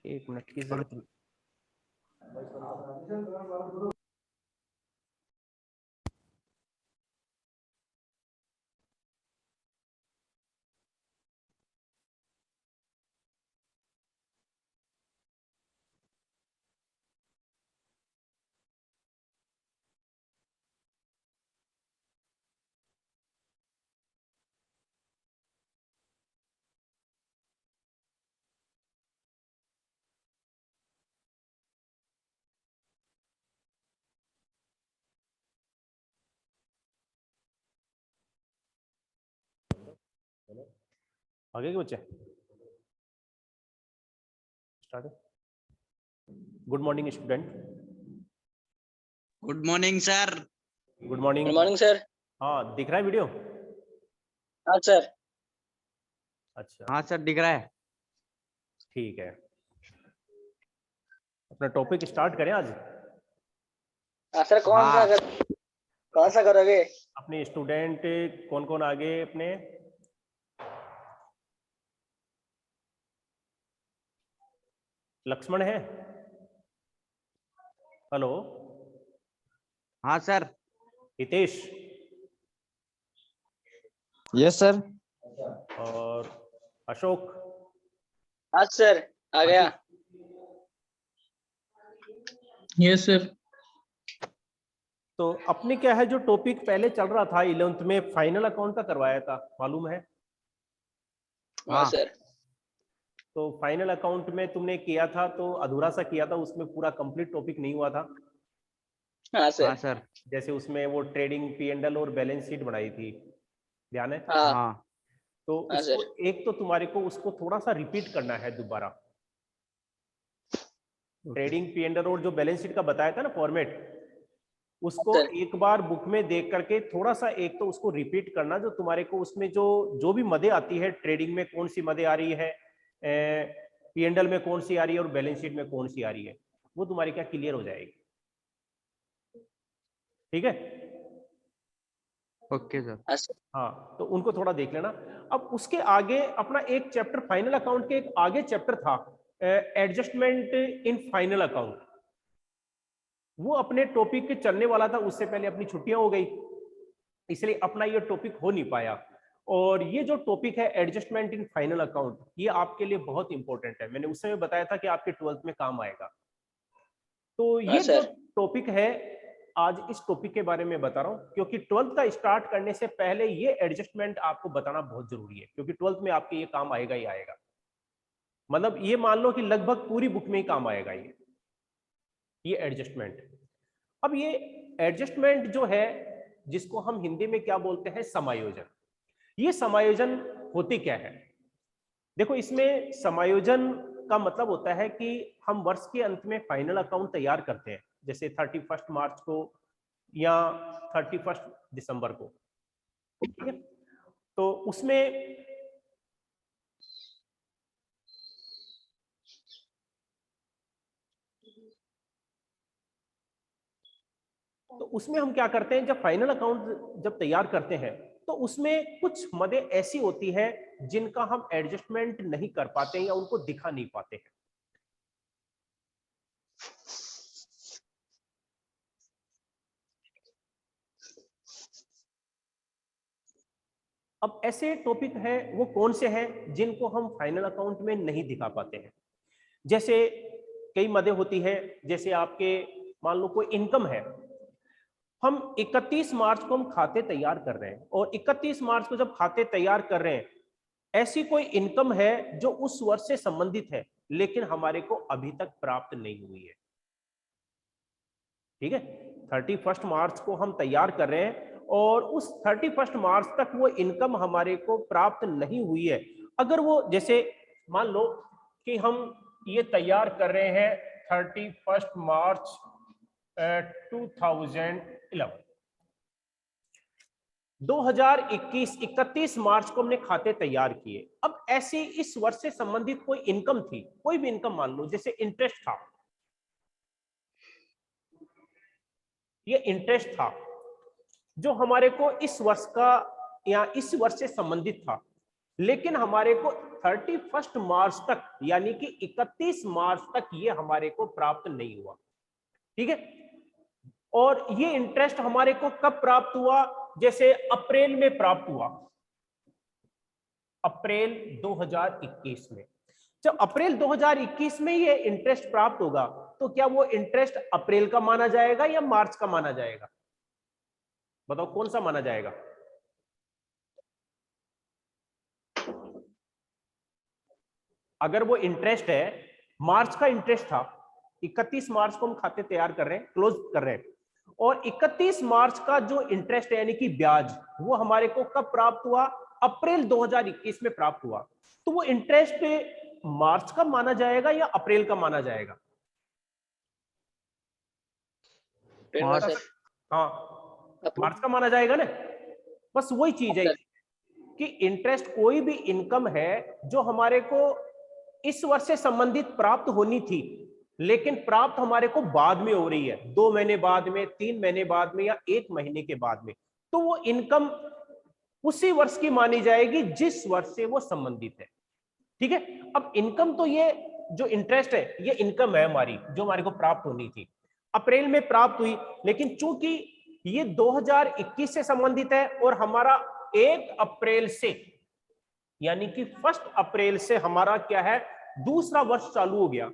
एक मिनट की जरूरत नहीं। आगे के बच्चे start. Good morning student. Good morning sir. Good morning. Good morning sir. हाँ, दिख रहा है वीडियो? हाँ सर। अच्छा, हाँ सर दिख रहा है। ठीक है, अपना टॉपिक स्टार्ट करें आज। हाँ सर, कौन सा करोगे? अपने स्टूडेंट कौन कौन आगे अपने? लक्ष्मण है? हेलो? हाँ सर। Hitesh yes sir. और अशोक? हाँ सर, आ गया। Yes sir. तो अपने क्या है, जो टॉपिक पहले चल रहा था 11th में, फाइनल अकाउंट का करवाया था, मालूम है? हाँ सर। तो फाइनल अकाउंट में तुमने किया था तो अधूरा सा किया था, उसमें पूरा कंप्लीट टॉपिक नहीं हुआ था। हाँ हाँ सर। सर। जैसे उसमें वो ट्रेडिंग P&L और बैलेंस शीट बनाई थी, ध्यान है? हाँ हाँ तो हाँ उसको सर। एक तो तुम्हारे को उसको थोड़ा सा रिपीट करना है दोबारा। ट्रेडिंग P&L और जो बैलेंस शीट का बताया था ना फॉर्मेट, उसको सर। एक बार बुक में देख करके थोड़ा सा एक तो उसको रिपीट करना, जो तुम्हारे को उसमें जो जो भी मदे आती है, ट्रेडिंग में कौन सी मदे आ रही है, P&L में कौन सी आ रही है और बैलेंस शीट में कौन सी आ रही है, वो तुम्हारी क्या क्लियर हो जाएगी। ठीक है? Okay sir. हाँ सर। हाँ, तो उनको थोड़ा देख लेना। अब उसके आगे अपना एक चैप्टर फाइनल अकाउंट के एक आगे चैप्टर था एडजस्टमेंट इन फाइनल अकाउंट, वो अपने टॉपिक के चलने वाला था, उससे पहले अपनी छुट्टियां हो गई, इसलिए अपना ये टॉपिक हो नहीं पाया। और ये जो टॉपिक है एडजस्टमेंट इन फाइनल अकाउंट, ये आपके लिए बहुत इंपॉर्टेंट है। मैंने उस समय बताया था कि आपके 12th में काम आएगा। तो हाँ ये जो सर। टॉपिक है, आज इस टॉपिक के बारे में बता रहा हूं, क्योंकि 12th का स्टार्ट करने से पहले ये एडजस्टमेंट आपको बताना बहुत जरूरी है, क्योंकि 12th में आपके ये काम आएगा ही आएगा। मतलब ये मान लो कि लगभग पूरी बुक में ही काम आएगा ये एडजस्टमेंट। अब ये एडजस्टमेंट जो है, जिसको हम हिंदी में क्या बोलते हैं, समायोजन। ये समायोजन होती क्या है? देखो, इसमें समायोजन का मतलब होता है कि हम वर्ष के अंत में फाइनल अकाउंट तैयार करते हैं, जैसे 31 मार्च को या 31 दिसंबर को। ठीक है? तो उसमें हम क्या करते हैं, जब फाइनल अकाउंट जब तैयार करते हैं, तो उसमें कुछ मदें ऐसी होती है जिनका हम एडजस्टमेंट नहीं कर पाते हैं या उनको दिखा नहीं पाते हैं। अब ऐसे टॉपिक हैं, वो कौन से हैं जिनको हम फाइनल अकाउंट में नहीं दिखा पाते हैं? जैसे कई मदें होती है, जैसे आपके मान लो कोई इनकम है, हम 31 मार्च को हम खाते तैयार कर रहे हैं, और 31 मार्च को जब खाते तैयार कर रहे हैं, ऐसी कोई इनकम है जो उस वर्ष से संबंधित है, लेकिन हमारे को अभी तक प्राप्त नहीं हुई है। ठीक है? 31 मार्च को हम तैयार कर रहे हैं और उस 31 मार्च तक वो इनकम हमारे को प्राप्त नहीं हुई है। अगर वो, जैसे मान लो कि हम ये तैयार कर रहे हैं 31 मार्च 2011, 2021 31 मार्च को हमने खाते तैयार किए। अब ऐसे इस वर्ष से संबंधित कोई इनकम थी, कोई भी इनकम मान लो, जैसे इंटरेस्ट था, ये इंटरेस्ट था जो हमारे को इस वर्ष का या इस वर्ष से संबंधित था, लेकिन हमारे को 31 मार्च तक यानी कि 31 मार्च तक ये हमारे को प्राप्त नहीं हुआ। ठीक है, और ये इंटरेस्ट हमारे को कब प्राप्त हुआ? जैसे अप्रैल में प्राप्त हुआ, अप्रैल 2021 में। जब अप्रैल 2021 में ये इंटरेस्ट प्राप्त होगा तो क्या वो इंटरेस्ट अप्रैल का माना जाएगा या मार्च का माना जाएगा? बताओ कौन सा माना जाएगा? अगर वो इंटरेस्ट है, मार्च का इंटरेस्ट था, 31 मार्च को हम खाते तैयार कर रहे हैं, क्लोज कर रहे हैं, और 31 मार्च का जो इंटरेस्ट है यानी कि ब्याज, वो हमारे को कब प्राप्त हुआ? अप्रैल 2021 में प्राप्त हुआ। तो वो इंटरेस्ट मार्च का माना जाएगा या अप्रैल का माना जाएगा? हाँ, मार्च का माना जाएगा ना। बस वही चीज है कि इंटरेस्ट कोई भी इनकम है जो हमारे को इस वर्ष से संबंधित प्राप्त होनी थी, लेकिन प्राप्त हमारे को बाद में हो रही है, 2 महीने बाद में, 3 महीने बाद में या 1 महीने के बाद में, तो वो इनकम उसी वर्ष की मानी जाएगी जिस वर्ष से वो संबंधित है। ठीक है, अब इनकम तो ये जो इंटरेस्ट है ये इनकम है हमारी जो हमारे को प्राप्त होनी थी, अप्रैल में प्राप्त हुई, लेकिन चूंकि ये 2021 से संबंधित है और हमारा 1 अप्रैल से यानी कि 1 अप्रैल से हमारा क्या है, दूसरा वर्ष चालू हो गया,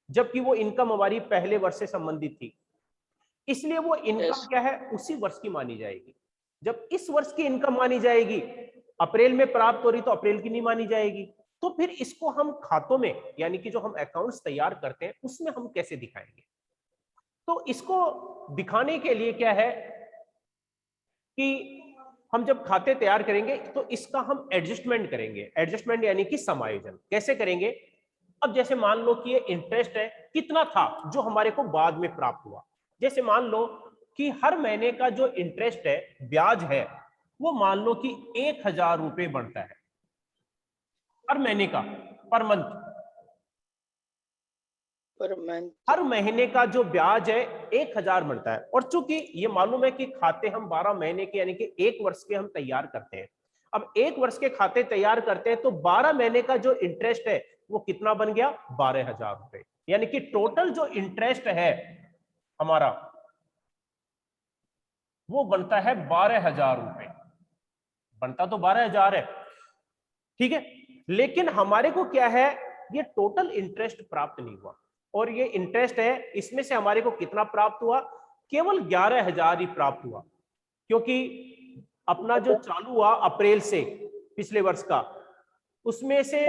जबकि वो इनकम हमारी पहले वर्ष से संबंधित थी, इसलिए वो इनकम क्या है, उसी वर्ष की मानी जाएगी। जब इस वर्ष की इनकम मानी जाएगी, अप्रैल में प्राप्त हो रही तो अप्रैल की नहीं मानी जाएगी। तो फिर इसको हम खातों में यानी कि जो हम अकाउंट्स तैयार करते हैं उसमें हम कैसे दिखाएंगे? तो इसको दिखाने के लिए क्या है कि हम जब खाते तैयार करेंगे तो इसका हम एडजस्टमेंट करेंगे। एडजस्टमेंट यानी कि समायोजन कैसे करेंगे? अब जैसे मान लो कि ये इंटरेस्ट है, कितना था जो हमारे को बाद में प्राप्त हुआ। जैसे मान लो कि हर महीने का जो इंटरेस्ट है, ब्याज है, वो मान लो कि 1000 रुपए बढ़ता है हर महीने का, पर मंथ, हर महीने का जो ब्याज है 1000 बढ़ता है। और चूंकि ये मालूम है कि खाते हम 12 महीने के यानी कि 1 वर्ष के हम तैयार करते हैं, अब 1 वर्ष के खाते तैयार करते हैं तो 12 महीने का जो इंटरेस्ट है वो कितना बन गया? 12000 रुपए। यानी कि टोटल जो इंटरेस्ट है हमारा वो बनता है 12000 रुपए। बनता तो 12000 है, ठीक है, लेकिन हमारे को क्या है, ये टोटल इंटरेस्ट प्राप्त नहीं हुआ, और ये इंटरेस्ट है इसमें से हमारे को कितना प्राप्त हुआ? केवल 11000 ही प्राप्त हुआ, क्योंकि अपना जो चालू हुआ अप्रैल से पिछले वर्ष का, उसमें से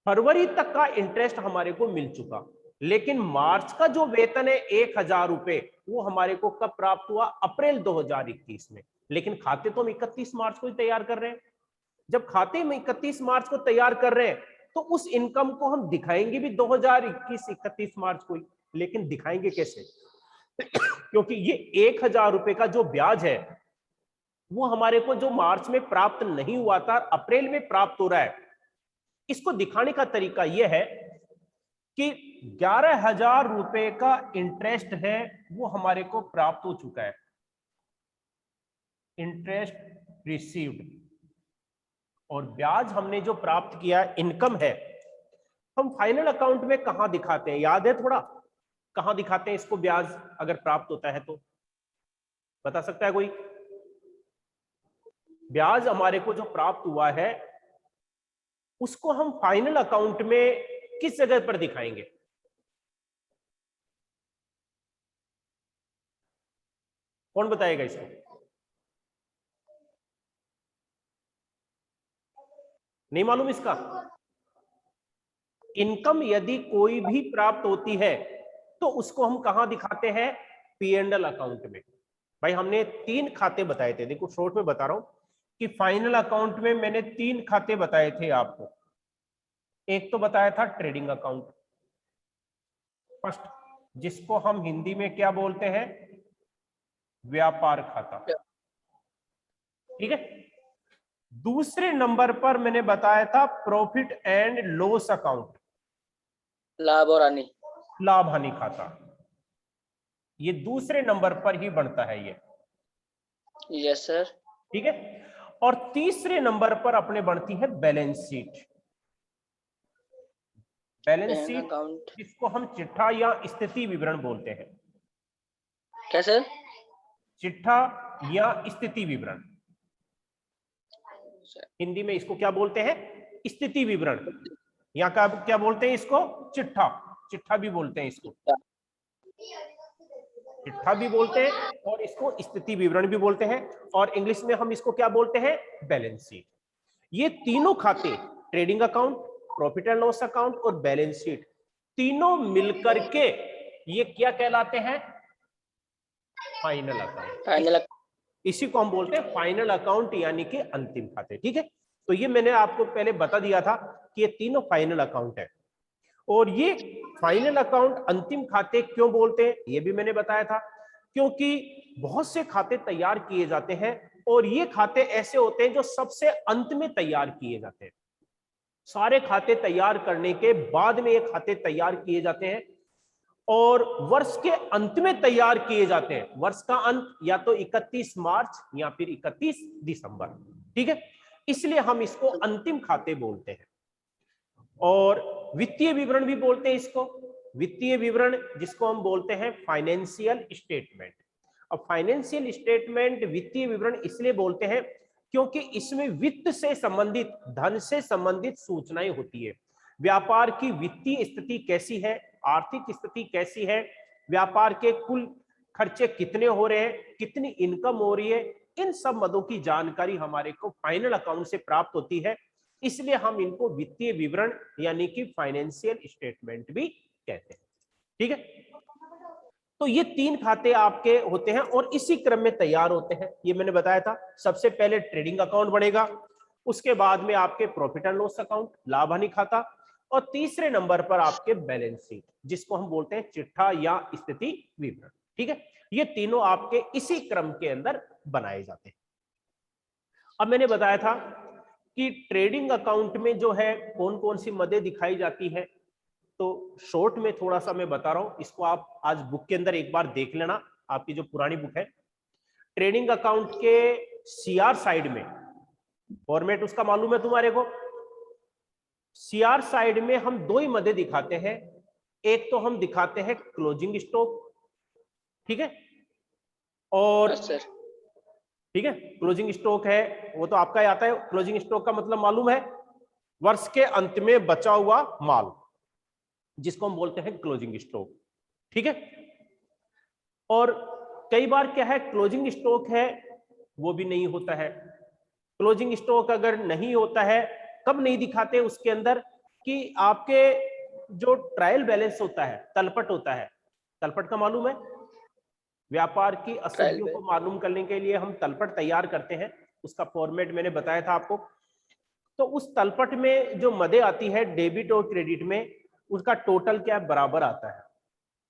फरवरी तक का इंटरेस्ट हमारे को मिल चुका, लेकिन मार्च का जो वेतन है 1000 रुपए वो हमारे को कब प्राप्त हुआ? अप्रैल 2021 में। लेकिन खाते तो हम 31 मार्च को ही तैयार कर रहे हैं। जब खाते में 31 मार्च को तैयार कर रहे हैं तो उस इनकम को हम दिखाएंगे भी 2021 31 मार्च को ही, लेकिन दिखाएंगे कैसे? क्योंकि ये 1000 रुपए का जो ब्याज है वो हमारे को जो मार्च में प्राप्त नहीं हुआ था, अप्रैल में प्राप्त हो रहा है। इसको दिखाने का तरीका यह है कि 11000 रुपए का इंटरेस्ट है वो हमारे को प्राप्त हो चुका है, इंटरेस्ट रिसीव्ड, और ब्याज हमने जो प्राप्त किया इनकम है। हम फाइनल अकाउंट में कहां दिखाते हैं, याद है थोड़ा? कहां दिखाते हैं इसको ब्याज अगर प्राप्त होता है तो? बता सकता है कोई? ब्याज हमारे को जो प्राप्त हुआ है उसको हम फाइनल अकाउंट में किस जगह पर दिखाएंगे? कौन बताएगा इसको? नहीं मालूम इसका? इनकम यदि कोई भी प्राप्त होती है तो उसको हम कहां दिखाते हैं? P&L अकाउंट में। भाई हमने 3 खाते बताए थे, देखो शॉर्ट में बता रहा हूं कि फाइनल अकाउंट में मैंने 3 खाते बताए थे आपको। एक तो बताया था ट्रेडिंग अकाउंट फर्स्ट, जिसको हम हिंदी में क्या बोलते हैं? व्यापार खाता, ठीक है। दूसरे नंबर पर मैंने बताया था प्रॉफिट एंड लॉस अकाउंट, लाभ और हानि, लाभ हानि खाता। ये दूसरे नंबर पर ही बनता है ये, यस सर, ठीक है। और तीसरे नंबर पर अपने बनती है balance sheet. Balance bank sheet account जिसको हम चिट्ठा या स्थिति विवरण बोलते हैं। क्या सर? चिट्ठा या स्थिति विवरण, हिंदी में इसको क्या बोलते हैं? स्थिति विवरण। यहाँ का क्या बोलते हैं इसको? चिट्ठा, चिट्ठा भी बोलते हैं इसको, चिट्ठा भी बोलते हैं और इसको स्थिति विवरण भी बोलते हैं, और इंग्लिश में हम इसको क्या बोलते हैं? Balance sheet. ये तीनों खाते, trading account, profit and loss account और बैलेंस शीट, तीनों मिलकर के ये क्या कहलाते हैं? Final account. फाइनल इसी को हम बोलते हैं फाइनल अकाउंट, यानी कि अंतिम खाते। ठीक है, तो ये मैंने आपको पहले बता दिया था कि ये तीनों फाइनल अकाउंट है। और ये फाइनल अकाउंट, अंतिम खाते क्यों बोलते हैं ये भी मैंने बताया था, क्योंकि बहुत से खाते तैयार किए जाते हैं और ये खाते ऐसे होते हैं जो सबसे अंत में तैयार किए जाते हैं। सारे खाते तैयार करने के बाद में ये खाते तैयार किए जाते हैं और वर्ष के अंत में तैयार किए जाते हैं। वर्ष का अंत या तो 31 मार्च या फिर 31 दिसंबर। ठीक है, इसलिए हम इसको अंतिम खाते बोलते हैं। और वित्तीय विवरण भी बोलते हैं इसको, वित्तीय विवरण जिसको हम बोलते हैं फाइनेंशियल स्टेटमेंट। अब फाइनेंशियल स्टेटमेंट, वित्तीय विवरण इसलिए बोलते हैं क्योंकि इसमें वित्त से संबंधित, धन से संबंधित सूचनाएं होती है। व्यापार की वित्तीय स्थिति कैसी है, आर्थिक स्थिति कैसी है, व्यापार के कुल खर्चे कितने हो रहे हैं, कितनी इनकम हो रही है, इन सब मदों की जानकारी हमारे को फाइनल अकाउंट से प्राप्त होती है। इसलिए हम इनको वित्तीय विवरण यानी कि फाइनेंशियल स्टेटमेंट भी कहते हैं। ठीक है, तो ये तीन खाते आपके होते हैं और इसी क्रम में तैयार होते हैं। ये मैंने बताया था, सबसे पहले ट्रेडिंग अकाउंट बनेगा, उसके बाद में आपके प्रॉफिट एंड लॉस अकाउंट, लाभ हानि खाता, और तीसरे नंबर पर आपके बैलेंस शीट जिसको हम बोलते हैं चिट्ठा या स्थिति विवरण। ठीक है, ये तीनों आपके इसी क्रम के अंदर बनाए जाते हैं। अब मैंने बताया था कि ट्रेडिंग अकाउंट में जो है कौन कौन सी मदें दिखाई जाती है, तो शॉर्ट में थोड़ा सा मैं बता रहा हूं, इसको आप आज बुक के अंदर एक बार देख लेना, आपकी जो पुरानी बुक है। ट्रेडिंग अकाउंट के सीआर साइड में, फॉर्मेट उसका मालूम है तुम्हारे को, सीआर साइड में हम दो ही मदें दिखाते हैं। एक तो हम दिखाते हैं क्लोजिंग स्टॉक, ठीक है, और ठीक है, क्लोजिंग स्टॉक है वो तो आपका ही आता है। क्लोजिंग स्टॉक का मतलब मालूम है, वर्ष के अंत में बचा हुआ माल, जिसको हम बोलते हैं क्लोजिंग स्टॉक। ठीक है, और कई बार क्या है, क्लोजिंग स्टॉक है वो भी नहीं होता है। क्लोजिंग स्टॉक अगर नहीं होता है, कब नहीं दिखाते उसके अंदर, कि आपके जो ट्रायल बैलेंस होता है, तलपट होता है, तलपट का मालूम है, व्यापार की अशुद्धियों को मालूम करने के लिए हम तलपट तैयार करते हैं, उसका फॉर्मेट मैंने बताया था आपको। तो उस तलपट में जो मदें आती है डेबिट और क्रेडिट में, उसका टोटल क्या बराबर आता है,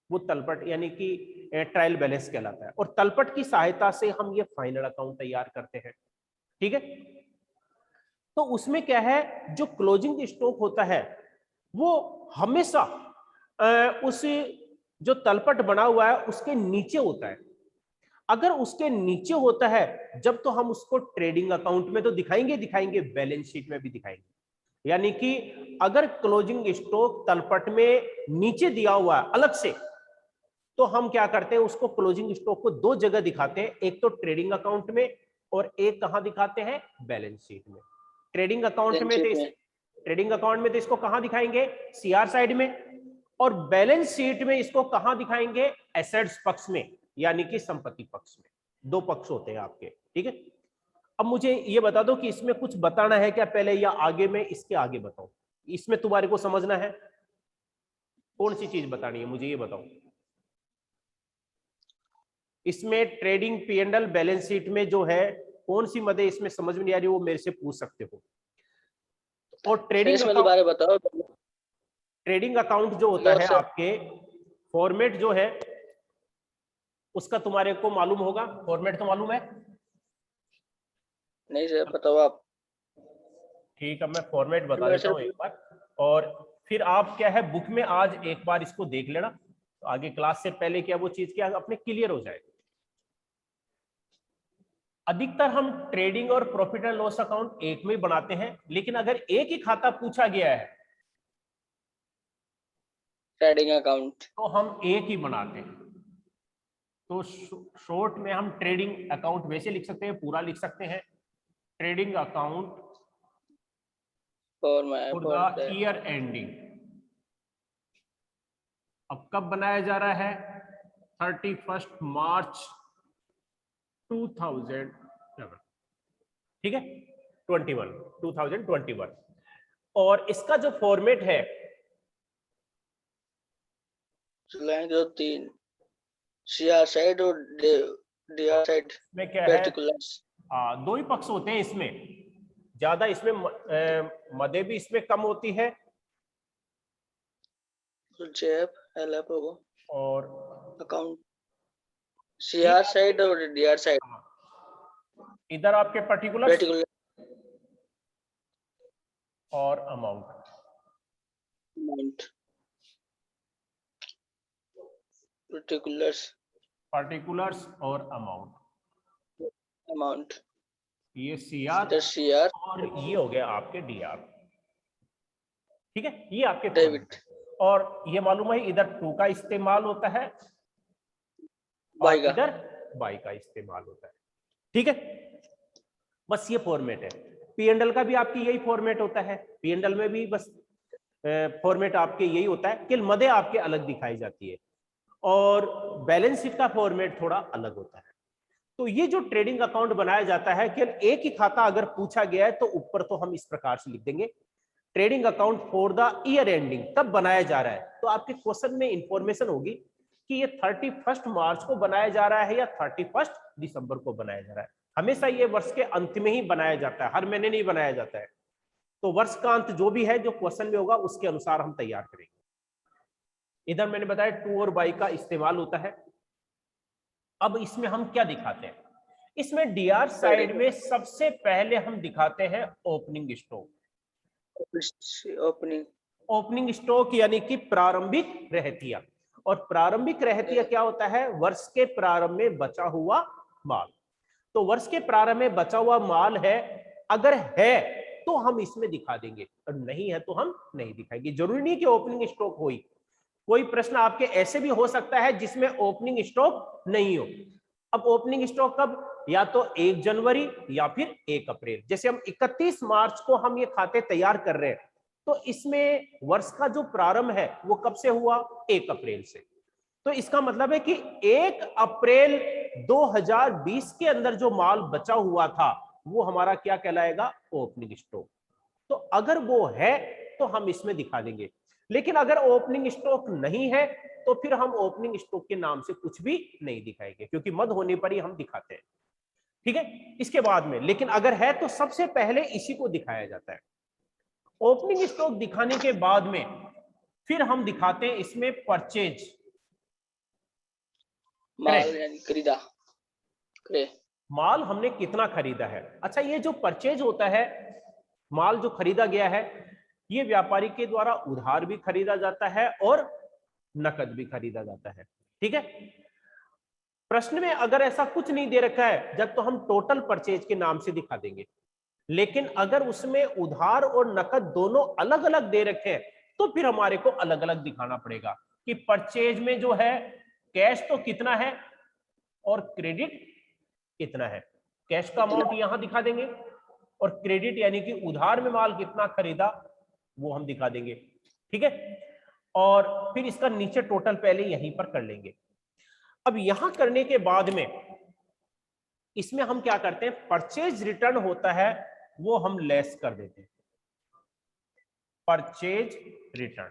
वो तलपट यानी कि ट्रायल बैलेंस कहलाता है। और तलपट की सहायता से हम ये फाइनल अकाउंट तैयार करते हैं। ठीक है, तो उसमें क्या है, जो क्लोजिंग स्टॉक होता है वो हमेशा उस जो तलपट बना हुआ है उसके नीचे होता है। अगर उसके नीचे होता है जब, तो हम उसको ट्रेडिंग अकाउंट में तो दिखाएंगे, बैलेंस शीट में भी दिखाएंगे। यानी कि अगर क्लोजिंग स्टॉक तलपट में नीचे दिया हुआ है अलग से, तो हम क्या करते हैं, उसको क्लोजिंग स्टॉक को दो जगह दिखाते हैं, एक तो ट्रेडिंग अकाउंट में और एक कहां दिखाते हैं, बैलेंस शीट में। ट्रेडिंग अकाउंट में तो इसको कहां दिखाएंगे, सीआर साइड में, और बैलेंस शीट में इसको कहां दिखाएंगे, एसेट्स पक्ष में, यानी कि संपत्ति पक्ष में। दो पक्ष होते हैं आपके। ठीक है, अब मुझे ये बता दो कि इसमें कुछ बताना है क्या पहले, या आगे में इसके आगे बताओ, इसमें तुम्हारे को समझना है, कौन सी चीज बतानी है मुझे ये बताओ। इसमें ट्रेडिंग P&L बैलेंस शीट में जो है कौन सी मदें इसमें समझ में नहीं आ रही, वो मेरे से पूछ सकते हो। और ट्रेडिंग अकाउंट जो होता है आपके, फॉर्मेट जो है उसका तुम्हारे को मालूम होगा, फॉर्मेट तो मालूम है? नहीं सर, बताओ आप। ठीक है, मैं फॉर्मेट बता देता हूँ एक बार, और फिर आप क्या है बुक में आज एक बार इसको देख लेना, तो आगे क्लास से पहले क्या वो चीज क्या अपने क्लियर हो जाए। अधिकतर हम ट्रेडिंग और प्रॉफिट एंड लॉस अकाउंट एक में बनाते हैं, लेकिन अगर एक ही खाता पूछा गया है ट्रेडिंग अकाउंट। तो हम एक ही बनाते हैं। तो शॉर्ट में हम ट्रेडिंग अकाउंट वैसे लिख सकते हैं, पूरा लिख सकते हैं, trading account for for the year ending. अब कब बनाया जा रहा है? 31 मार्च 2007, ठीक है, 2021। और इसका जो फॉर्मेट है जुलाई 2003 सीआर साइड और डीआर साइड में क्या है? पर्टिकुलर्स। दो ही पक्ष होते हैं इसमें, ज्यादा इसमें मदे भी इसमें कम होती है जेएफ एलएफ होगा और अकाउंट सीआर साइड और डीआर साइड इधर आपके पर्टिकुलर पर्टिकुलर और अमाउंट। अमाउंट पर्टिकुलर्स और अमाउंट ये सीआर सीआर और ये हो गया आपके डीआर, ठीक है, ये आपके डेबिट। और ये मालूम है इधर 2 का इस्तेमाल होता है और बाई का इधर बाई का इस्तेमाल होता है, ठीक है। बस ये फॉर्मेट है। P&L का भी आपकी यही फॉर्मेट होता है। P&L में भी बस फॉर्मेट आपके यही होता है कि मदे आपके अलग दिखाई जाती है और बैलेंस शीट का फॉर्मेट थोड़ा अलग होता है। तो ये जो ट्रेडिंग अकाउंट बनाया जाता है कि एक ही खाता अगर पूछा गया है तो ऊपर तो हम इस प्रकार से लिख देंगे, trading account for the year ending, कब बनाया जा रहा है। तो आपके क्वेश्चन में इंफॉर्मेशन होगी कि ये 31 मार्च को बनाया जा रहा है या 31 दिसंबर को बनाया जा रहा है। हमेशा ये वर्ष के अंत में ही बनाया जाता है, हर महीने नहीं बनाया जाता है। तो वर्ष का अंत जो भी है जो क्वेश्चन में होगा उसके अनुसार हम तैयार करेंगे। इधर मैंने बताया 2 और बाई का इस्तेमाल होता है। अब इसमें हम क्या दिखाते हैं? इसमें डीआर साइड में सबसे पहले हम दिखाते हैं ओपनिंग स्टॉक। ओपनिंग स्टॉक यानी कि प्रारंभिक रहतिया। और प्रारंभिक रहतिया क्या होता है? वर्ष के प्रारंभ में बचा हुआ माल। तो वर्ष के प्रारंभ में बचा हुआ माल है, अगर है तो हम इसमें दिखा देंगे और नहीं है तो हम नहीं दिखाएंगे। जरूरी नहीं कि ओपनिंग स्टॉक हो। कोई प्रश्न आपके ऐसे भी हो सकता है जिसमें ओपनिंग स्टॉक नहीं हो। अब ओपनिंग स्टॉक कब? या तो 1 जनवरी या फिर 1 अप्रैल। जैसे हम 31 मार्च को हम ये खाते तैयार कर रहे हैं तो इसमें वर्ष का जो प्रारंभ है वो कब से हुआ? 1 अप्रैल से। तो इसका मतलब है कि 1 अप्रैल 2020 के अंदर जो माल बचा हुआ था वो हमारा क्या कहलाएगा? Opening stock. तो अगर वो है तो हम इसमें दिखा देंगे, लेकिन अगर ओपनिंग स्टॉक नहीं है तो फिर हम ओपनिंग स्टॉक के नाम से कुछ भी नहीं दिखाएंगे, क्योंकि मद होने पर ही हम दिखाते हैं, ठीक है। इसके बाद में लेकिन अगर है तो सबसे पहले इसी को दिखाया जाता है। ओपनिंग स्टॉक दिखाने के बाद में फिर हम दिखाते हैं इसमें परचेज, माल यानी खरीदा, माल हमने कितना खरीदा है। अच्छा, ये जो परचेज होता है, माल जो खरीदा गया है, ये व्यापारी के द्वारा उधार भी खरीदा जाता है और नकद भी खरीदा जाता है, ठीक है। प्रश्न में अगर ऐसा कुछ नहीं दे रखा है जब तो हम टोटल परचेज के नाम से दिखा देंगे, लेकिन अगर उसमें उधार और नकद दोनों अलग अलग दे रखे हैं तो फिर हमारे को अलग अलग दिखाना पड़ेगा कि परचेज में जो है कैश तो कितना है और क्रेडिट कितना है। कैश का अमाउंट यहां दिखा देंगे और क्रेडिट यानी कि उधार में माल कितना खरीदा वो हम दिखा देंगे, ठीक है। और फिर इसका नीचे टोटल पहले यहीं पर कर लेंगे। अब यहां करने के बाद में इसमें हम क्या करते हैं? परचेज रिटर्न होता है वो हम लेस कर देते हैं। परचेज रिटर्न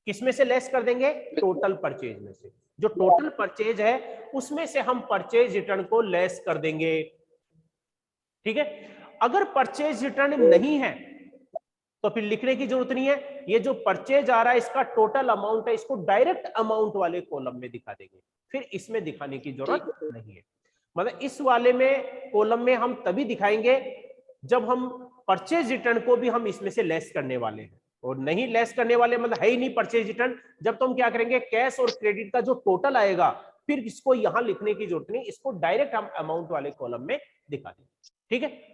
किसमें से लेस कर देंगे? टोटल परचेज में से। जो टोटल परचेज है उसमें से हम परचेज रिटर्न को लेस कर देंगे, ठीक है। अगर परचेज रिटर्न नहीं है तो फिर लिखने की जरूरत नहीं है। ये जो परचेज आ रहा है इसका टोटल अमाउंट है, इसको डायरेक्ट अमाउंट वाले कॉलम में दिखा देंगे, फिर इसमें दिखाने की जरूरत नहीं है। मतलब इस वाले में कॉलम में हम तभी दिखाएंगे जब हम परचेज रिटर्न को भी हम इसमें से लेस करने वाले हैं, और नहीं लेस करने वाले मतलब है ही नहीं परचेज रिटर्न, जब तो हम क्या करेंगे? कैश और क्रेडिट का जो टोटल आएगा फिर इसको यहां लिखने की जरूरत नहीं, इसको डायरेक्ट हम अमाउंट वाले कॉलम में दिखा देंगे, ठीक है।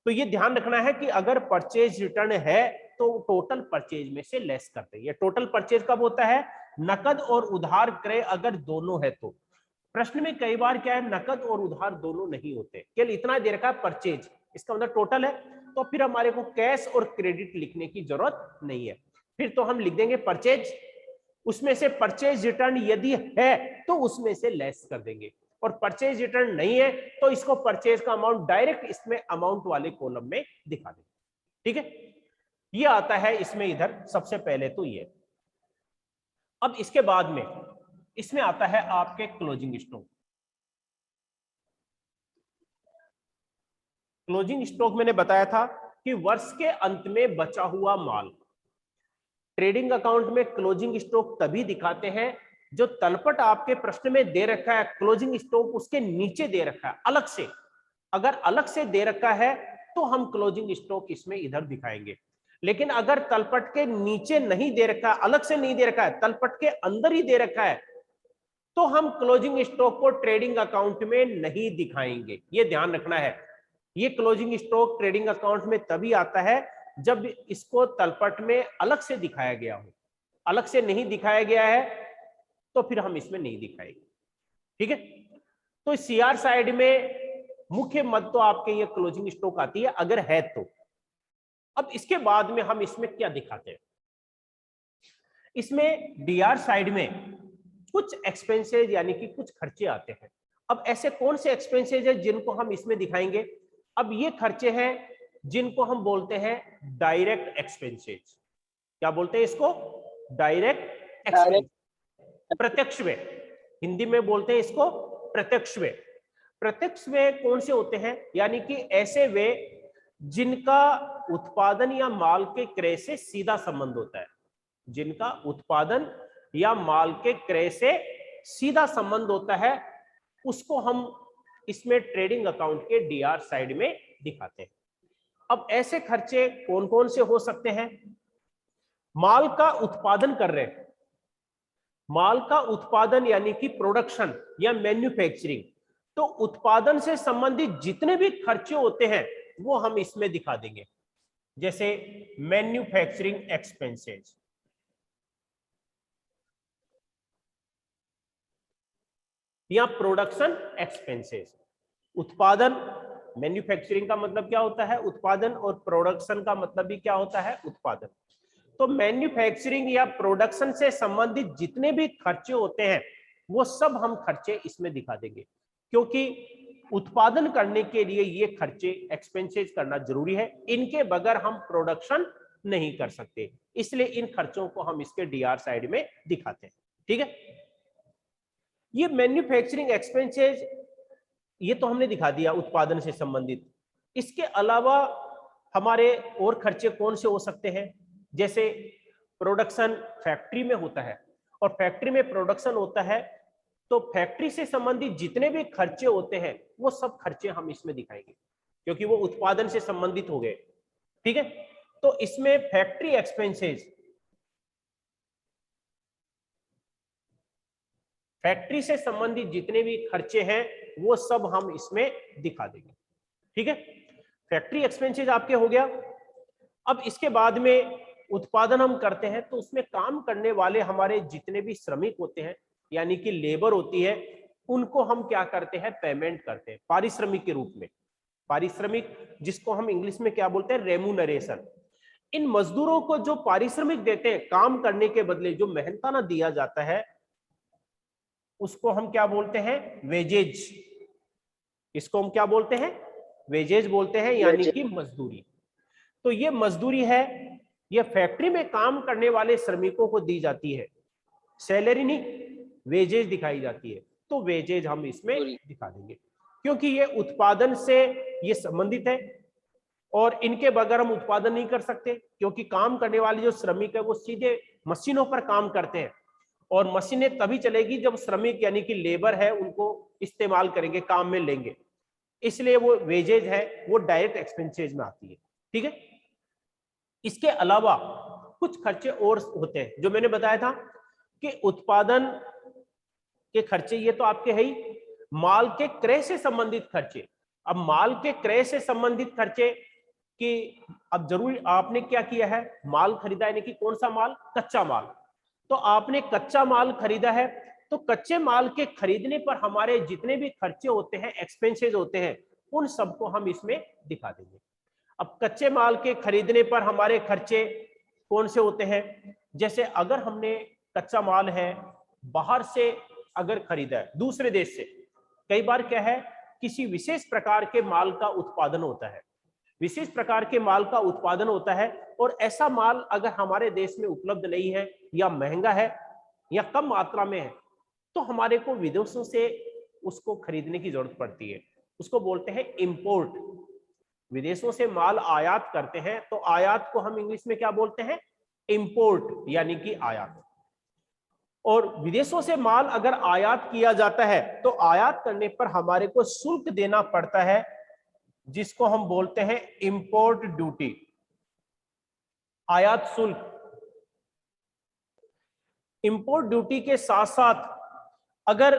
तो ये ध्यान रखना है कि अगर परचेज रिटर्न है तो टोटल परचेज में से लेस करते हैं। ये टोटल परचेज कब होता है? नकद और उधार क्रय अगर दोनों है तो। प्रश्न में कई बार क्या है, नकद और उधार दोनों नहीं होते, केवल इतना दे रखा है परचेज, इसका मतलब टोटल है, तो फिर हमारे को कैश और क्रेडिट लिखने की जरूरत नहीं है। फिर तो हम लिख देंगे परचेज, उसमें से परचेज रिटर्न यदि है तो उसमें से लेस कर देंगे, और परचेज रिटर्न नहीं है तो इसको परचेज का अमाउंट डायरेक्ट इसमें अमाउंट वाले कॉलम में दिखा देंगे। ठीक है, ये आता है इसमें इधर सबसे पहले तो ये। अब इसके बाद में इसमें आता है आपके क्लोजिंग स्टॉक। क्लोजिंग स्टॉक मैंने बताया था कि वर्ष के अंत में बचा हुआ माल। ट्रेडिंग अकाउंट में क्लोजिंग स्टॉक तभी दिखाते हैं जो तलपट आपके प्रश्न में दे रखा है, क्लोजिंग स्टॉक उसके नीचे दे रखा है अलग से। अगर अलग से दे रखा है तो हम क्लोजिंग स्टॉक इसमें इधर दिखाएंगे, लेकिन अगर तलपट के नीचे नहीं दे रखा है, अलग से नहीं दे रखा है, तलपट के अंदर ही दे रखा है, तो हम क्लोजिंग स्टॉक को ट्रेडिंग अकाउंट में नहीं दिखाएंगे। ये ध्यान रखना है। ये क्लोजिंग स्टॉक ट्रेडिंग अकाउंट में तभी आता है जब इसको तलपट में अलग से दिखाया गया हो। अलग से नहीं दिखाया गया है तो फिर हम इसमें नहीं दिखाएंगे। ठीक है, तो सीआर साइड में मुख्य मद तो आपके ये क्लोजिंग स्टॉक आती है अगर है तो। अब इसके बाद में हम इसमें क्या दिखाते हैं, इसमें डीआर साइड में कुछ एक्सपेंसेज यानी कि कुछ खर्चे आते हैं। अब ऐसे कौन से एक्सपेंसेज है जिनको हम इसमें दिखाएंगे? अब ये खर्चे हैं जिनको हम बोलते हैं डायरेक्ट एक्सपेंसेज। क्या बोलते हैं इसको? डायरेक्ट एक्सपेंस, प्रत्यक्ष व्यय। हिंदी में बोलते हैं इसको प्रत्यक्ष व्यय। प्रत्यक्ष व्यय कौन से होते हैं? यानी कि ऐसे व्यय जिनका उत्पादन या माल के क्रय से सीधा संबंध होता है। जिनका उत्पादन या माल के क्रय से सीधा संबंध होता है उसको हम इसमें ट्रेडिंग अकाउंट के डीआर साइड में दिखाते हैं। अब ऐसे खर्चे कौन कौन से हो सकते हैं? माल का उत्पादन कर रहे हैं, माल का उत्पादन यानी कि प्रोडक्शन या मैन्युफैक्चरिंग, तो उत्पादन से संबंधित जितने भी खर्चे होते हैं वो हम इसमें दिखा देंगे, जैसे मैन्युफैक्चरिंग एक्सपेंसेस। या प्रोडक्शन एक्सपेंसेस। उत्पादन, मैन्युफैक्चरिंग का मतलब क्या होता है? उत्पादन, और प्रोडक्शन का मतलब भी क्या होता है? उत्पादन। तो मैन्युफैक्चरिंग या प्रोडक्शन से संबंधित जितने भी खर्चे होते हैं वो सब हम खर्चे इसमें दिखा देंगे, क्योंकि उत्पादन करने के लिए ये खर्चे एक्सपेंसेस करना जरूरी है। इनके बगैर हम प्रोडक्शन नहीं कर सकते, इसलिए इन खर्चों को हम इसके डीआर साइड में दिखाते हैं। ठीक है, ये मैन्युफैक्चरिंग एक्सपेंसेस ये तो हमने दिखा दिया उत्पादन से संबंधित। इसके अलावा हमारे और खर्चे कौन से हो सकते हैं? जैसे प्रोडक्शन फैक्ट्री में होता है और फैक्ट्री में प्रोडक्शन होता है, तो फैक्ट्री से संबंधित जितने भी खर्चे होते हैं वो सब खर्चे हम इसमें दिखाएंगे, क्योंकि वो उत्पादन से संबंधित हो गए। ठीक है, तो इसमें फैक्ट्री एक्सपेंसेस, फैक्ट्री से संबंधित जितने भी खर्चे हैं वो सब हम इसमें दिखा देंगे। ठीक है, फैक्ट्री एक्सपेंसेस आपके हो गया। अब इसके बाद में उत्पादन हम करते हैं तो उसमें काम करने वाले हमारे जितने भी श्रमिक होते हैं यानी कि लेबर होती है, उनको हम क्या करते हैं? पेमेंट करते हैं पारिश्रमिक के रूप में। पारिश्रमिक जिसको हम इंग्लिश में क्या बोलते हैं? रेम्यूनरेशन। इन मजदूरों को जो पारिश्रमिक देते हैं काम करने के बदले, जो मेहनताना दिया जाता है, उसको हम क्या बोलते हैं? वेजेज। इसको हम क्या बोलते हैं? वेजेज बोलते हैं, यानी कि मजदूरी। तो ये मजदूरी है, ये फैक्ट्री में काम करने वाले श्रमिकों को दी जाती है, सैलरी नहीं, वेजेज दिखाई जाती है। तो वेजेज हम इसमें दिखा देंगे, क्योंकि ये उत्पादन से ये संबंधित है और इनके बगैर हम उत्पादन नहीं कर सकते, क्योंकि काम करने वाले जो श्रमिक है वो सीधे मशीनों पर काम करते हैं, और मशीनें तभी चलेगी जब श्रमिक यानी कि लेबर है उनको इस्तेमाल करेंगे, काम में लेंगे। इसलिए वो वेजेज है वो डायरेक्ट एक्सपेंसेस में आती है। ठीक है, इसके अलावा कुछ खर्चे और होते हैं जो मैंने बताया था कि उत्पादन के खर्चे, ये तो आपके है ही। माल के क्रय से संबंधित खर्चे, अब माल के क्रय से संबंधित खर्चे कि अब जरूरी आपने क्या किया है, माल खरीदा, यानी कि कौन सा माल, कच्चा माल। तो आपने कच्चा माल खरीदा है, तो कच्चे माल के खरीदने पर हमारे जितने भी खर्चे होते हैं, एक्सपेंसेस होते हैं, उन सबको हम इसमें दिखा देंगे। अब कच्चे माल के खरीदने पर हमारे खर्चे कौन से होते हैं, जैसे अगर हमने कच्चा माल है बाहर से अगर खरीदा है दूसरे देश से, कई बार क्या है किसी विशेष प्रकार के माल का उत्पादन होता है, विशेष प्रकार के माल का उत्पादन होता है, और ऐसा माल अगर हमारे देश में उपलब्ध नहीं है या महंगा है या कम मात्रा में है, तो हमारे को विदेशों से उसको खरीदने की जरूरत पड़ती है। उसको बोलते हैं इंपोर्ट। विदेशों से माल आयात करते हैं, तो आयात को हम इंग्लिश में क्या बोलते हैं, इंपोर्ट, यानी कि आयात। और विदेशों से माल अगर आयात किया जाता है, तो आयात करने पर हमारे को शुल्क देना पड़ता है, जिसको हम बोलते हैं इंपोर्ट ड्यूटी, आयात शुल्क। इंपोर्ट ड्यूटी के साथ साथ अगर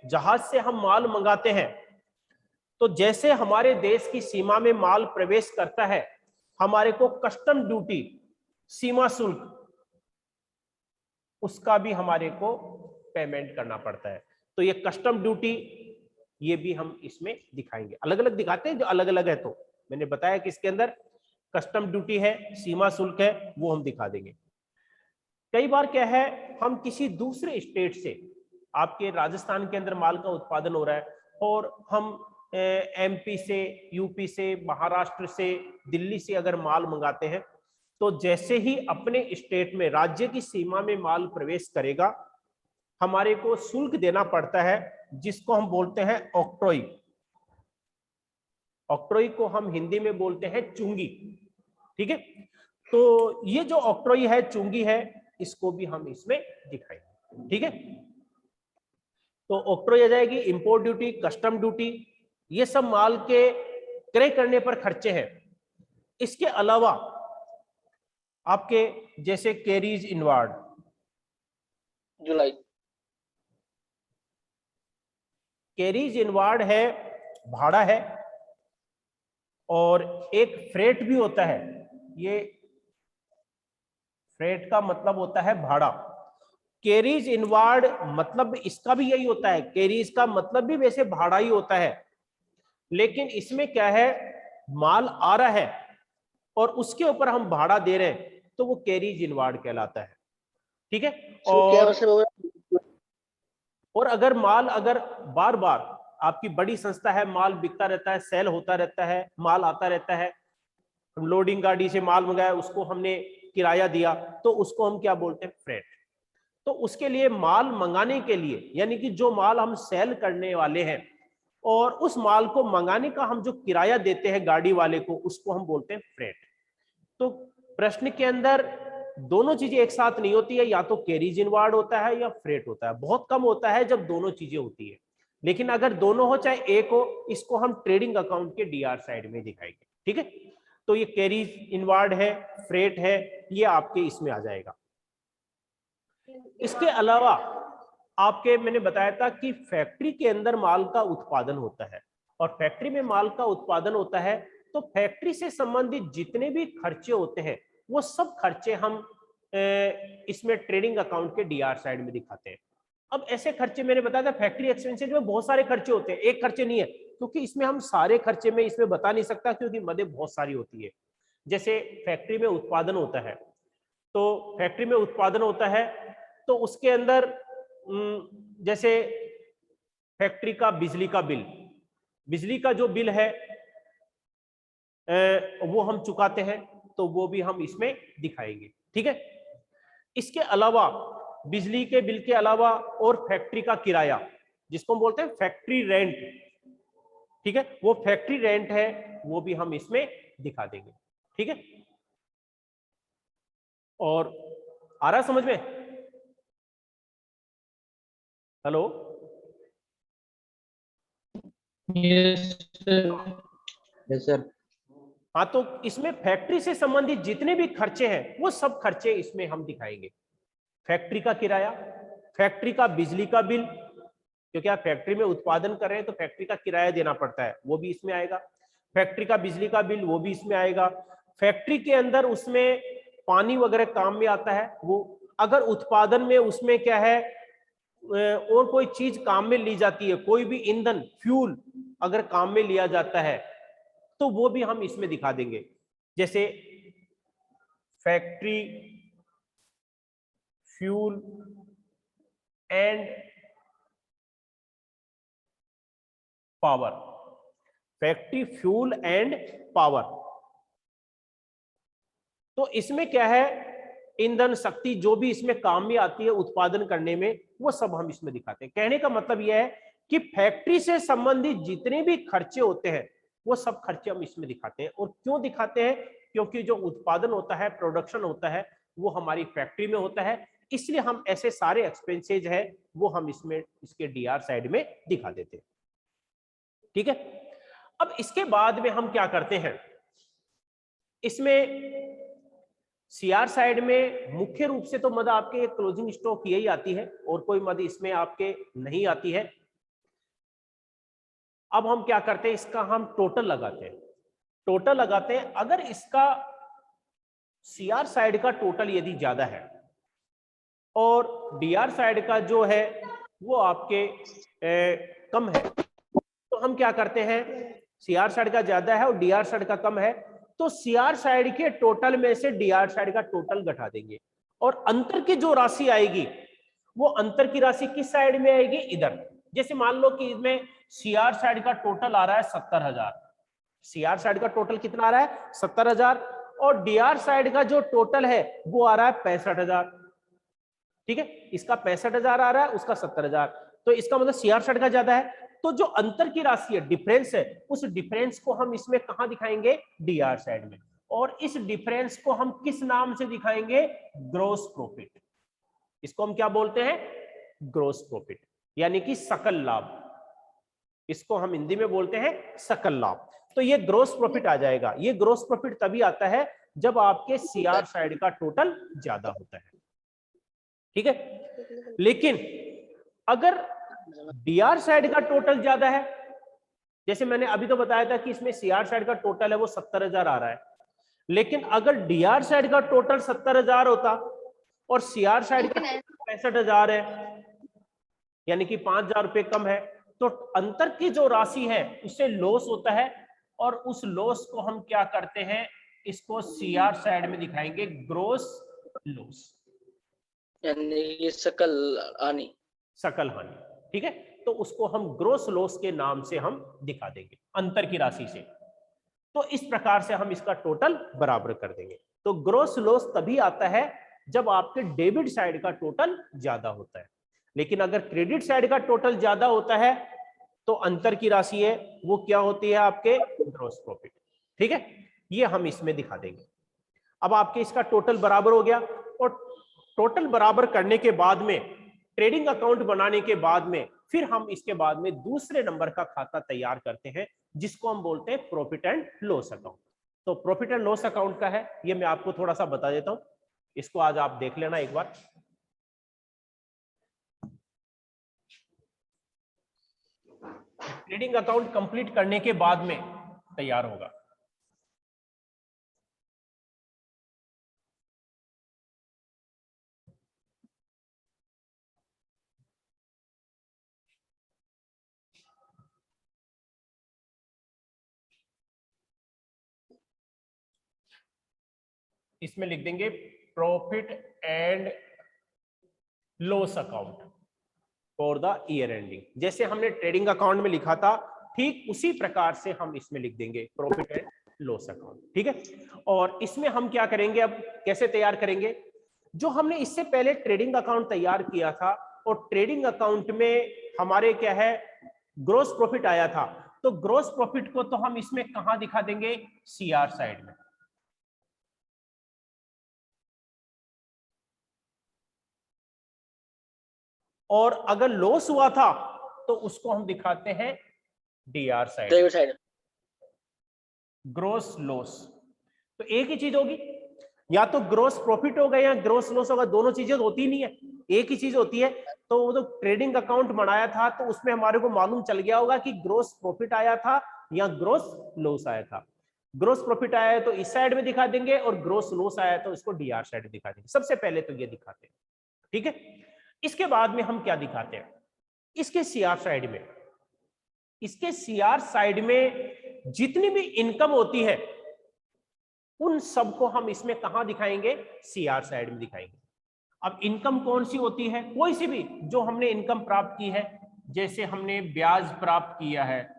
जहाज से हम माल मंगाते हैं, तो जैसे हमारे देश की सीमा में माल प्रवेश करता है, हमारे को कस्टम ड्यूटी, सीमा शुल्क, उसका भी हमारे को पेमेंट करना पड़ता है। तो ये कस्टम ड्यूटी, ये भी हम इसमें दिखाएंगे, अलग अलग दिखाते हैं जो अलग अलग है। तो मैंने बताया कि इसके अंदर कस्टम ड्यूटी है, सीमा शुल्क है, वो हम दिखा देंगे। कई बार क्या है, हम किसी दूसरे स्टेट से, आपके राजस्थान के अंदर माल का उत्पादन हो रहा है, और हम एमपी से, यूपी से, महाराष्ट्र से, दिल्ली से अगर माल मंगाते हैं, तो जैसे ही अपने स्टेट में, राज्य की सीमा में माल प्रवेश करेगा, हमारे को शुल्क देना पड़ता है, जिसको हम बोलते हैं ऑक्ट्रोई। ऑक्ट्रोई को हम हिंदी में बोलते हैं चुंगी। ठीक है, तो ये जो ऑक्ट्रोई है, चुंगी है, इसको भी हम इसमें दिखाएंगे। ठीक है, तो ऑक्ट्रोई आ जाएगी, इंपोर्ट ड्यूटी, कस्टम ड्यूटी, ये सब माल के क्रय करने पर खर्चे हैं। इसके अलावा आपके जैसे कैरीज इनवार्ड, जुलाई, कैरीज इनवार्ड है, भाड़ा है, और एक फ्रेट भी होता है। ये फ्रेट का मतलब होता है भाड़ा। कैरीज इनवार्ड मतलब इसका भी यही होता है, कैरीज का मतलब भी वैसे भाड़ा ही होता है, लेकिन इसमें क्या है, माल आ रहा है और उसके ऊपर हम भाड़ा दे रहे हैं, तो वो कैरीज इनवार्ड कहलाता है। ठीक है, और अगर माल अगर बार बार आपकी बड़ी संस्था है, माल बिकता रहता है, सेल होता रहता है, माल आता रहता है, लोडिंग गाड़ी से माल मंगाया, उसको हमने किराया दिया, तो उसको हम क्या बोलते हैं, फ्रेट। तो उसके लिए माल मंगाने के लिए, यानी कि जो माल हम सेल करने वाले हैं और उस माल को मंगाने का हम जो किराया देते हैं गाड़ी वाले को, उसको हम बोलते हैं फ्रेट। तो प्रश्न के अंदर दोनों चीजें एक साथ नहीं होती है, या तो कैरीज इनवार्ड होता है या फ्रेट होता है। बहुत कम होता है जब दोनों चीजें होती है, लेकिन अगर दोनों हो चाहे एक हो, इसको हम ट्रेडिंग अकाउंट के डीआर साइड में दिखाएंगे। ठीक है, तो ये कैरीज इनवार्ड है, फ्रेट है, ये आपके इसमें आ जाएगा। इसके अलावा आपके मैंने बताया था कि फैक्ट्री के अंदर माल का उत्पादन होता है, और फैक्ट्री में माल का उत्पादन होता है, तो फैक्ट्री से संबंधित जितने भी खर्चे होते हैं, वो सब खर्चे हम इसमें ट्रेडिंग अकाउंट के डीआर साइड में दिखाते हैं। अब ऐसे खर्चे मैंने बताया था, फैक्ट्री एक्सपेंसेस में बहुत सारे खर्चे होते हैं, एक खर्चे नहीं है, क्योंकि इसमें हम सारे खर्चे में इसमें बता नहीं सकता, क्योंकि मदें बहुत सारी होती है। जैसे फैक्ट्री में उत्पादन होता है, तो फैक्ट्री में उत्पादन होता है, तो उसके अंदर जैसे फैक्ट्री का बिजली का बिल, बिजली का जो बिल है वो हम चुकाते हैं, तो वो भी हम इसमें दिखाएंगे। ठीक है, इसके अलावा बिजली के बिल के अलावा और फैक्ट्री का किराया, जिसको हम बोलते हैं फैक्ट्री रेंट, ठीक है, वो फैक्ट्री रेंट है, वो भी हम इसमें दिखा देंगे। ठीक है, और आ रहा समझ में? Hello, yes sir. हाँ, तो इसमें फैक्ट्री से संबंधित जितने भी खर्चे हैं, वो सब खर्चे इसमें हम दिखाएंगे। फैक्ट्री का किराया, फैक्ट्री का बिजली का बिल, क्योंकि आप फैक्ट्री में उत्पादन कर रहे हैं तो फैक्ट्री का किराया देना पड़ता है, वो भी इसमें आएगा। फैक्ट्री का बिजली का बिल वो भी इसमें आएगा। फैक्ट्री के अंदर उसमें पानी वगैरह काम में आता है वो, अगर उत्पादन में उसमें क्या है और कोई चीज काम में ली जाती है, कोई भी ईंधन फ्यूल अगर काम में लिया जाता है तो वो भी हम इसमें दिखा देंगे। जैसे factory fuel and power, factory fuel and power. तो इसमें क्या है, ईंधन शक्ति जो भी इसमें काम में आती है उत्पादन करने में, वो सब हम इसमें दिखाते हैं। कहने का मतलब यह है कि फैक्ट्री से संबंधित जितने भी खर्चे होते हैं वो सब खर्चे हम इसमें दिखाते हैं। और क्यों दिखाते हैं, क्योंकि जो उत्पादन होता है, प्रोडक्शन होता है, वो हमारी फैक्ट्री में होता है, इसलिए हम ऐसे सारे एक्सपेंसेज है वो हम इसमें इसके डीआर साइड में दिखा देते हैं। ठीक है, अब इसके बाद में हम क्या करते हैं, इसमें सीआर साइड में मुख्य रूप से तो मद आपके क्लोजिंग स्टॉक यही आती है और कोई मद इसमें आपके नहीं आती है। अब हम क्या करते हैं, इसका हम टोटल लगाते हैं। टोटल लगाते हैं, अगर इसका सीआर साइड का टोटल यदि ज्यादा है और डीआर साइड का जो है वो आपके कम है, तो हम क्या करते हैं, सीआर साइड का ज्यादा है और डीआर साइड का कम है, तो सीआर साइड के टोटल में से डीआर साइड का टोटल घटा देंगे और अंतर की जो राशि आएगी वो अंतर की राशि किस साइड में आएगी, इधर। जैसे मान लो कि इसमें सीआर साइड का टोटल आ रहा है 70,000, सीआर साइड का टोटल कितना आ रहा है 70,000 और डीआर साइड का जो टोटल है वो आ रहा है 65,000। ठीक है, इसका 65,000 आ रहा है, उसका 70,000, तो इसका मतलब सीआर साइड का ज्यादा है। तो जो अंतर की राशि है, डिफरेंस है, उस डिफरेंस को हम इसमें कहां दिखाएंगे, डीआर साइड में। और इस डिफरेंस को हम किस नाम से दिखाएंगे, ग्रॉस प्रॉफिट। इसको हम क्या बोलते हैं, ग्रॉस प्रॉफिट, यानी कि सकल लाभ। इसको हम हिंदी में बोलते हैं सकल लाभ। तो ये ग्रॉस प्रॉफिट आ जाएगा। ये ग्रॉस प्रॉफिट तभी आता है जब आपके सीआर साइड का टोटल ज्यादा होता है। ठीक है, लेकिन अगर डीआर साइड का टोटल ज्यादा है, जैसे मैंने अभी तो बताया था कि इसमें सीआर साइड का टोटल है वो 70,000 आ रहा है, लेकिन अगर डीआर साइड का टोटल 70,000 होता और सीआर साइड का 65,000 है, यानी कि 5,000 रुपए कम है, तो अंतर की जो राशि है उससे लॉस होता है और उस लॉस को हम क्या करते हैं, इसको सीआर साइड में दिखाएंगे ग्रॉस लॉस, यानी ये सकल हानि, सकल हानि। ठीक है, तो उसको हम ग्रॉस लॉस के नाम से हम दिखा देंगे अंतर की राशि से। तो इस प्रकार से हम इसका टोटल बराबर कर देंगे। तो ग्रॉस लॉस तभी आता है जब आपके डेबिट साइड का टोटल ज्यादा होता है, लेकिन अगर क्रेडिट साइड का टोटल ज्यादा होता है तो अंतर की राशि है वो क्या होती है, आपके ग्रॉस प्रॉफिट। ठीक है, ये हम इसमें दिखा देंगे। अब आपके इसका टोटल बराबर हो गया और टोटल बराबर करने के बाद में, ट्रेडिंग अकाउंट बनाने के बाद में, फिर हम इसके बाद में दूसरे नंबर का खाता तैयार करते हैं जिसको हम बोलते हैं प्रॉफिट एंड लॉस अकाउंट। तो प्रॉफिट एंड लॉस अकाउंट का है, ये मैं आपको थोड़ा सा बता देता हूं, इसको आज आप देख लेना एक बार। ट्रेडिंग अकाउंट कंप्लीट करने के बाद में तैयार होगा। इसमें लिख देंगे profit and loss account for the year ending. जैसे हमने ट्रेडिंग अकाउंट में लिखा था ठीक उसी प्रकार से हम इसमें लिख देंगे प्रॉफिट एंड लॉस अकाउंट। ठीक है, और इसमें हम क्या करेंगे, अब कैसे तैयार करेंगे, जो हमने इससे पहले ट्रेडिंग अकाउंट तैयार किया था और ट्रेडिंग अकाउंट में हमारे क्या है ग्रॉस प्रॉफिट आया था, तो ग्रॉस प्रॉफिट को तो हम इसमें कहां दिखा देंगे, सीआर साइड में। और अगर लॉस हुआ था तो उसको हम दिखाते हैं डीआर साइड, ग्रॉस लॉस। तो एक ही चीज होगी, या तो ग्रॉस प्रॉफिट होगा या ग्रॉस लॉस होगा, दोनों चीजें होती नहीं है, एक ही चीज होती है। तो वो तो ट्रेडिंग अकाउंट बनाया था तो उसमें हमारे को मालूम चल गया होगा कि ग्रॉस प्रॉफिट आया था या ग्रोस लॉस आया था। ग्रोस प्रॉफिट आया है तो इस साइड में दिखा देंगे और ग्रोस लॉस आया है तो इसको डीआर साइड में दिखा देंगे। सबसे पहले तो ये दिखाते हैं, ठीक है। इसके बाद में हम क्या दिखाते हैं, इसके सीआर साइड में, इसके सीआर साइड में जितनी भी इनकम होती है उन सबको हम इसमें कहां दिखाएंगे, सीआर साइड में दिखाएंगे। अब इनकम कौन सी होती है, कोई सी भी जो हमने इनकम प्राप्त की है, जैसे हमने ब्याज प्राप्त किया है,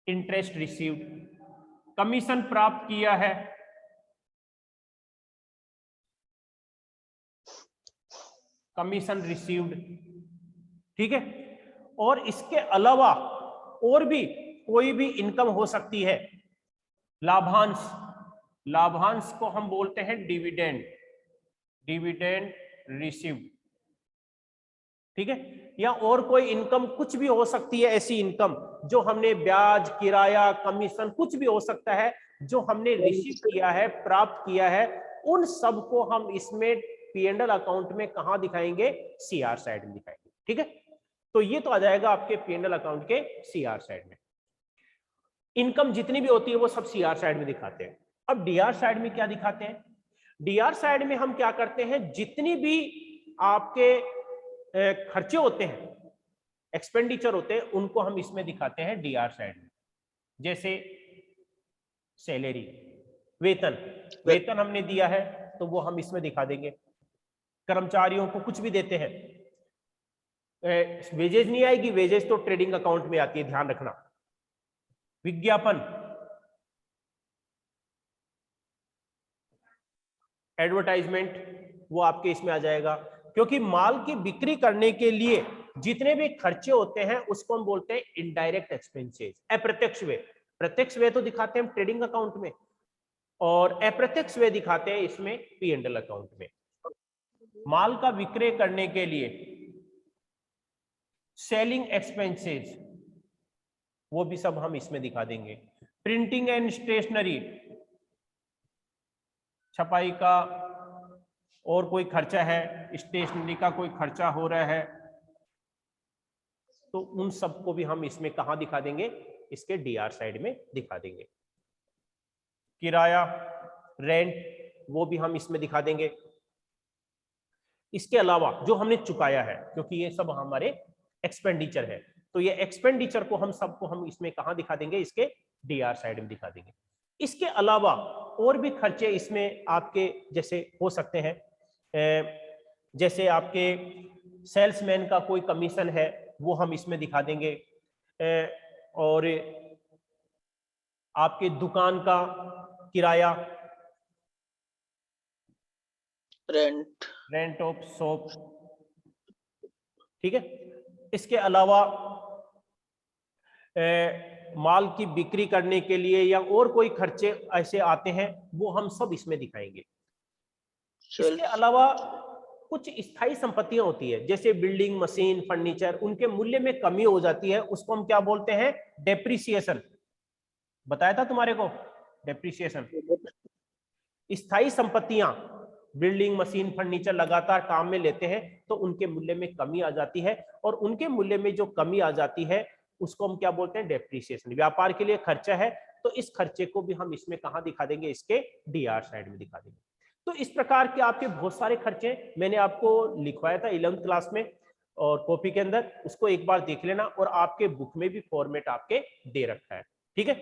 इंटरेस्ट रिसीव्ड, कमीशन प्राप्त किया है, कमीशन रिसीव्ड, ठीक है। और इसके अलावा और भी कोई भी इनकम हो सकती है, लाभांश, लाभांश को हम बोलते हैं डिविडेंड, डिविडेंड रिसीव्ड, ठीक है। या और कोई इनकम कुछ भी हो सकती है, ऐसी इनकम जो हमने ब्याज, किराया, कमीशन, कुछ भी हो सकता है जो हमने रिसीव किया है, प्राप्त किया है, उन सब को हम इसमें P&L अकाउंट में कहां दिखाएंगे, सीआर साइड में दिखाएंगे, ठीक है। तो ये तो आ जाएगा आपके P&L अकाउंट के सीआर साइड में। इनकम जितनी भी होती है वो सब सीआर साइड में दिखाते हैं। अब डीआर साइड में क्या दिखाते हैं, डीआर साइड में हम क्या करते हैं, जितनी भी आपके खर्चे होते हैं, एक्सपेंडिचर होते हैं, उनको हम इसमें दिखाते हैं डीआर साइड में। जैसे सैलरी, वेतन, वेतन हमने दिया है तो वो हम इसमें दिखा देंगे। कर्मचारियों को कुछ भी देते हैं, वेजेज नहीं आएगी, वेजेज तो ट्रेडिंग अकाउंट में आती है, ध्यान रखना। विज्ञापन, एडवर्टाइजमेंट, वो आपके इसमें आ जाएगा। क्योंकि माल की बिक्री करने के लिए जितने भी खर्चे होते हैं उसको हम बोलते हैं इनडायरेक्ट एक्सपेंसेस, अप्रत्यक्ष व्यय। प्रत्यक्ष व्यय तो दिखाते हैं हम ट्रेडिंग अकाउंट में, और अप्रत्यक्ष व्यय दिखाते हैं इसमें P&L अकाउंट में। माल का विक्रय करने के लिए सेलिंग एक्सपेंसेस, वो भी सब हम इसमें दिखा देंगे। प्रिंटिंग एंड स्टेशनरी, छपाई का और कोई खर्चा है, स्टेशनरी का कोई खर्चा हो रहा है, तो उन सबको भी हम इसमें कहां दिखा देंगे, इसके डीआर साइड में दिखा देंगे। किराया, रेंट, वो भी हम इसमें दिखा देंगे। इसके अलावा जो हमने चुकाया है, क्योंकि ये सब हमारे एक्सपेंडिचर है, तो ये एक्सपेंडिचर को हम सबको हम इसमें कहां दिखा देंगे, इसके डीआर साइड में दिखा देंगे। इसके अलावा और भी खर्चे इसमें आपके जैसे हो सकते हैं, जैसे आपके सेल्समैन का कोई कमीशन है वो हम इसमें दिखा देंगे, और आपके दुकान का किराया, रेंट ऑफ शॉप, ठीक है। इसके अलावा माल की बिक्री करने के लिए या और कोई खर्चे ऐसे आते हैं वो हम सब इसमें दिखाएंगे। इसके अलावा कुछ स्थायी संपत्तियां होती है, जैसे बिल्डिंग, मशीन, फर्नीचर, उनके मूल्य में कमी हो जाती है, उसको हम क्या बोलते हैं, डेप्रिसिएशन। बताया था तुम्हारे को डेप्रिसिएशन। स्थायी संपत्तियां, बिल्डिंग, मशीन, फर्नीचर लगातार काम में लेते हैं तो उनके मूल्य में कमी आ जाती है, और उनके मूल्य में जो कमी आ जाती है उसको हम क्या बोलते हैं, डेप्रिसिएशन। व्यापार के लिए खर्चा है तो इस खर्चे को भी हम इसमें कहां दिखा देंगे, इसके डीआर साइड में दिखा देंगे। तो इस प्रकार के आपके बहुत सारे खर्चे मैंने आपको लिखवाया था 11th क्लास में और कॉपी के अंदर, उसको एक बार देख लेना, और आपके बुक में भी फॉर्मेट आपके दे रखा है, ठीक है।